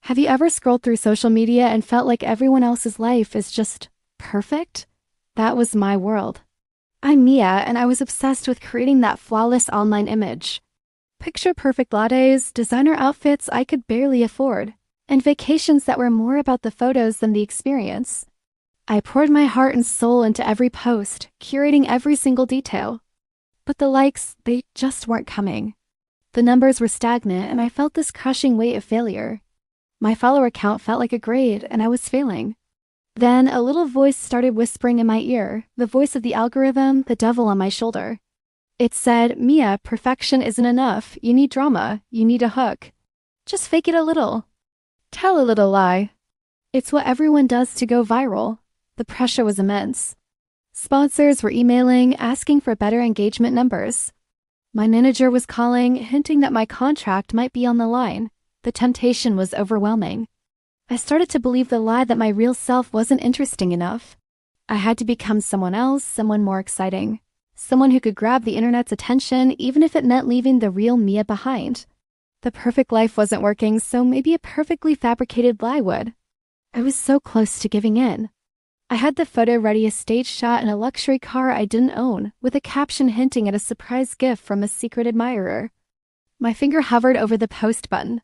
Have you ever scrolled through social media and felt like everyone else's life is just perfect? That was my world. I'm Mia, and I was obsessed with creating that flawless online image. Picture perfect lattes, designer outfits I could barely afford, and vacations that were more about the photos than the experience. I poured my heart and soul into every post, curating every single detail. But the likes, they just weren't coming. The numbers were stagnant, and I felt this crushing weight of failure. My follower count felt like a grade, and I was failing. Then a little voice started whispering in my ear, the voice of the algorithm, the devil on my shoulder. It said, Mia, perfection isn't enough. You need drama. You need a hook. Just fake it a little. Tell a little lie. It's what everyone does to go viral. The pressure was immense. Sponsors were emailing, asking for better engagement numbers. My manager was calling, hinting that my contract might be on the line. The temptation was overwhelming. I started to believe the lie that my real self wasn't interesting enough. I had to become someone else, someone more exciting. Someone who could grab the internet's attention even if it meant leaving the real Mia behind. The perfect life wasn't working, so maybe a perfectly fabricated lie would. I was so close to giving in. I had the photo ready, a stage shot in a luxury car I didn't own, with a caption hinting at a surprise gift from a secret admirer. My finger hovered over the post button.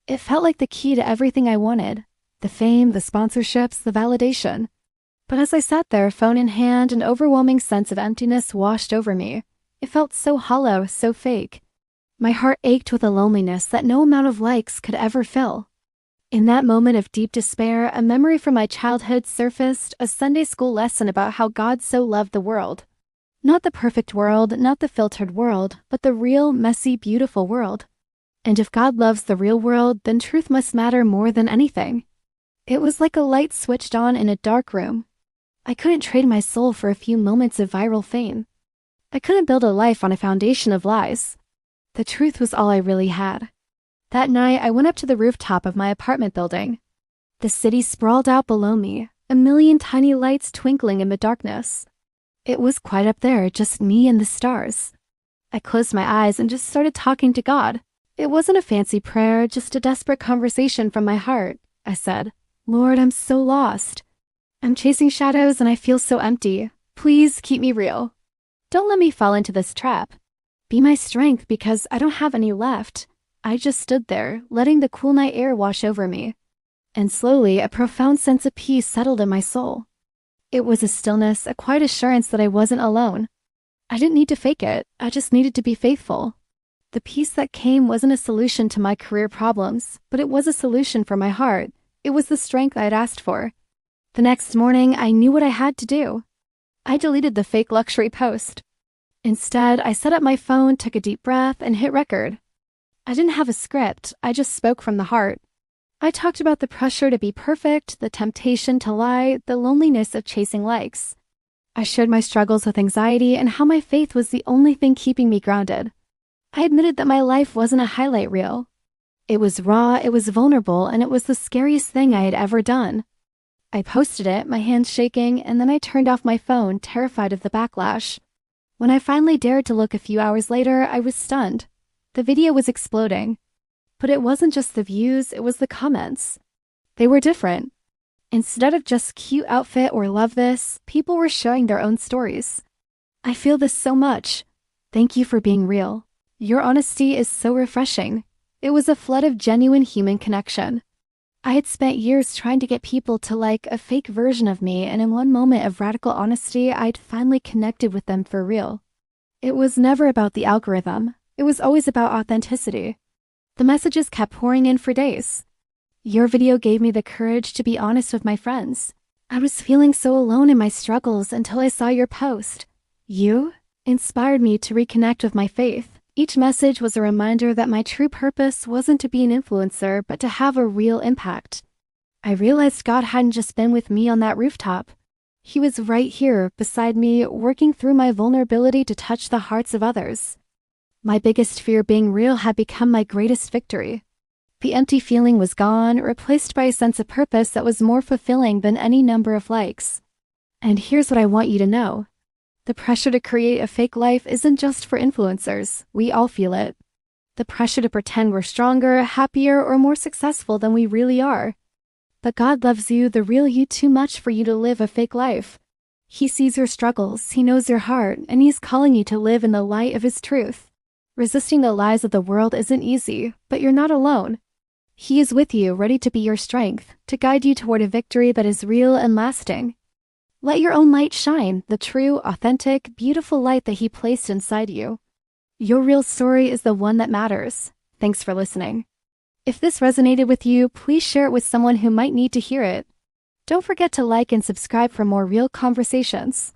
It felt like the key to everything I wanted. The fame, the sponsorships, the validation. But as I sat there, phone in hand, an overwhelming sense of emptiness washed over me. It felt so hollow, so fake. My heart ached with a loneliness that no amount of likes could ever fill. In that moment of deep despair, a memory from my childhood surfaced, a Sunday school lesson about how God so loved the world. Not the perfect world, not the filtered world, but the real, messy, beautiful world. And if God loves the real world, then truth must matter more than anything. It was like a light switched on in a dark room. I couldn't trade my soul for a few moments of viral fame. I couldn't build a life on a foundation of lies. The truth was all I really had. That night, I went up to the rooftop of my apartment building. The city sprawled out below me, a million tiny lights twinkling in the darkness. It was quiet up there, just me and the stars. I closed my eyes and just started talking to God. It wasn't a fancy prayer, just a desperate conversation from my heart. I said, Lord, I'm so lost. I'm chasing shadows and I feel so empty. Please keep me real. Don't let me fall into this trap. Be my strength because I don't have any left. I just stood there, letting the cool night air wash over me. And slowly, a profound sense of peace settled in my soul. It was a stillness, a quiet assurance that I wasn't alone. I didn't need to fake it. I just needed to be faithful. The peace that came wasn't a solution to my career problems, but it was a solution for my heart. It was the strength I had asked for. The next morning, I knew what I had to do. I deleted the fake luxury post. Instead, I set up my phone, took a deep breath, and hit record. I didn't have a script, I just spoke from the heart. I talked about the pressure to be perfect, the temptation to lie, the loneliness of chasing likes. I shared my struggles with anxiety and how my faith was the only thing keeping me grounded. I admitted that my life wasn't a highlight reel. It was raw, it was vulnerable, and it was the scariest thing I had ever done. I posted it, my hands shaking, and then I turned off my phone, terrified of the backlash. When I finally dared to look a few hours later, I was stunned. The video was exploding. But it wasn't just the views, it was the comments. They were different. Instead of just cute outfit or love this, people were sharing their own stories. I feel this so much. Thank you for being real. Your honesty is so refreshing. It was a flood of genuine human connection. I had spent years trying to get people to like a fake version of me, and in one moment of radical honesty, I'd finally connected with them for real. It was never about the algorithm. It was always about authenticity. The messages kept pouring in for days. Your video gave me the courage to be honest with my friends. I was feeling so alone in my struggles until I saw your post. You inspired me to reconnect with my faith. Each message was a reminder that my true purpose wasn't to be an influencer, but to have a real impact. I realized God hadn't just been with me on that rooftop. He was right here, beside me, working through my vulnerability to touch the hearts of others. My biggest fear, being real, had become my greatest victory. The empty feeling was gone, replaced by a sense of purpose that was more fulfilling than any number of likes. And here's what I want you to know. The pressure to create a fake life isn't just for influencers. We all feel it. the pressure to pretend we're stronger, happier, or more successful than we really are. But God loves you, the real you, too much for you to live a fake life. He sees your struggles, He knows your heart, and He's calling you to live in the light of His truth. Resisting the lies of the world isn't easy, but you're not alone. He is with you, ready to be your strength, to guide you toward a victory that is real and lasting. Let your own light shine, the true, authentic, beautiful light that He placed inside you. Your real story is the one that matters. Thanks for listening. If this resonated with you, please share it with someone who might need to hear it. Don't forget to like and subscribe for more real conversations.